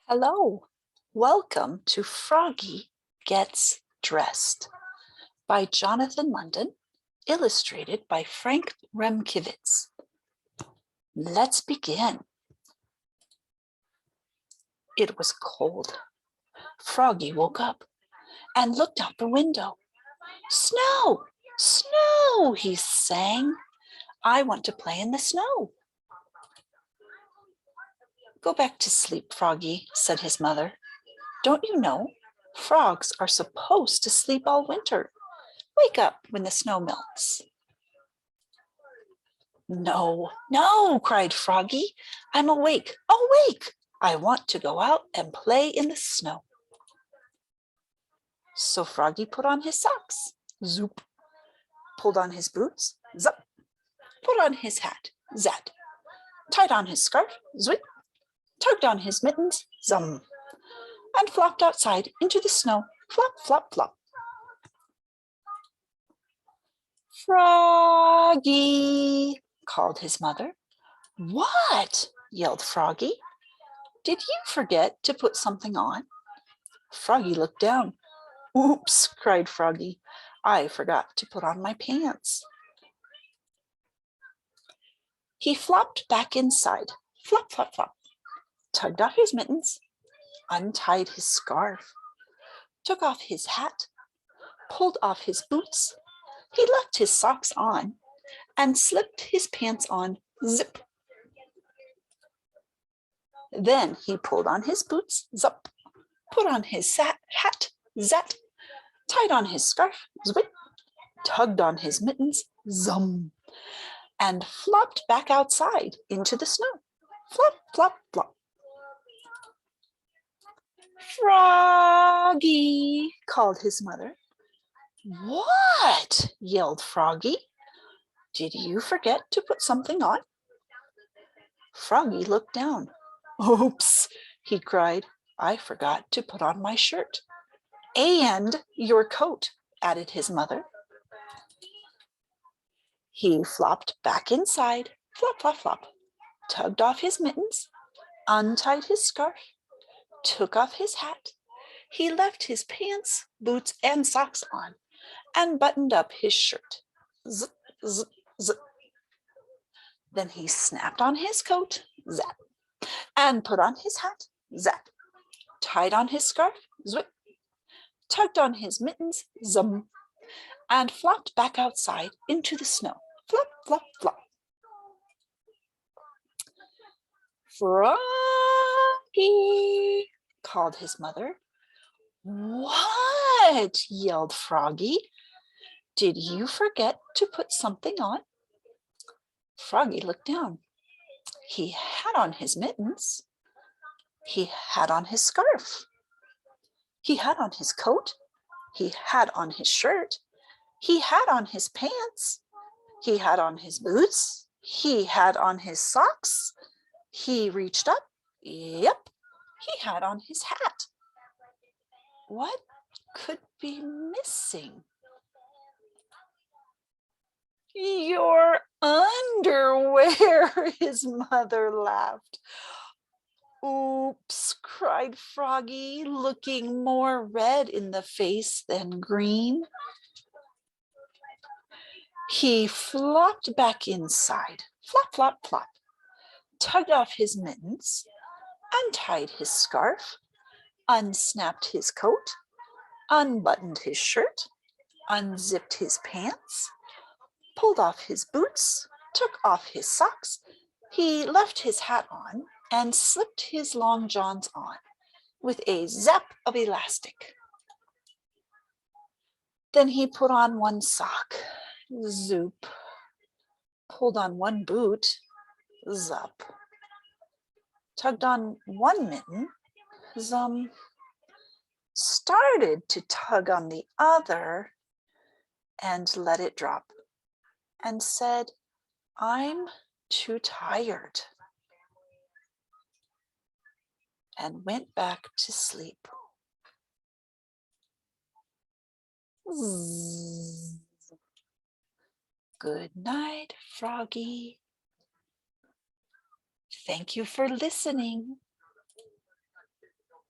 Hello, welcome to Froggy Gets Dressed by Jonathan London, illustrated by Frank Remkevitz. Let's begin. It was cold. Froggy woke up and looked out the window. Snow, snow, he sang. I want to play in the snow. Go back to sleep, Froggy, said his mother. Don't you know? Frogs are supposed to sleep all winter. Wake up when the snow melts. No, no, cried Froggy. I'm awake, awake. I want to go out and play in the snow. So Froggy put on his socks, zoop, pulled on his boots, zup, put on his hat, zat, tied on his scarf, zwip, tugged on his mittens, zum, and flopped outside into the snow, flop, flop, flop. Froggy, called his mother. What? Yelled Froggy. Did you forget to put something on? Froggy looked down. Oops, cried Froggy. I forgot to put on my pants. He flopped back inside, flop, flop, flop, tugged off his mittens, untied his scarf, took off his hat, pulled off his boots. He left his socks on and slipped his pants on, zip. Then he pulled on his boots, zup, put on his hat, zat, tied on his scarf, zwip, tugged on his mittens, zum, and flopped back outside into the snow, flop, flop, flop. Froggy, called his mother. What? Yelled Froggy. Did you forget to put something on? Froggy looked down. Oops, he cried. I forgot to put on my shirt. And your coat, added his mother. He flopped back inside, flop, flop, flop, tugged off his mittens, untied his scarf, took off his hat. He left his pants, boots, and socks on, and buttoned up his shirt. Zip, zip, zip. Then he snapped on his coat, zap, and put on his hat, zap, tied on his scarf, zwip, tugged on his mittens, zum, and flopped back outside into the snow, flop, flop, flop. Froggy, called his mother. What? Yelled Froggy. Did you forget to put something on? Froggy looked down. He had on his mittens. He had on his scarf. He had on his coat. He had on his shirt. He had on his pants. He had on his boots. He had on his socks. He reached up. Yep, he had on his hat. What could be missing? Your underwear, his mother laughed. Oops, cried Froggy, looking more red in the face than green. He flopped back inside, flop, flop, flop, tugged off his mittens, untied his scarf, unsnapped his coat, unbuttoned his shirt, unzipped his pants, pulled off his boots, took off his socks. He left his hat on and slipped his long johns on with a zap of elastic. Then he put on one sock, zoop, pulled on one boot, zup, tugged on one mitten, zum, started to tug on the other and let it drop and said, I'm too tired, and went back to sleep. Zzz. Good night, Froggy. Thank you for listening.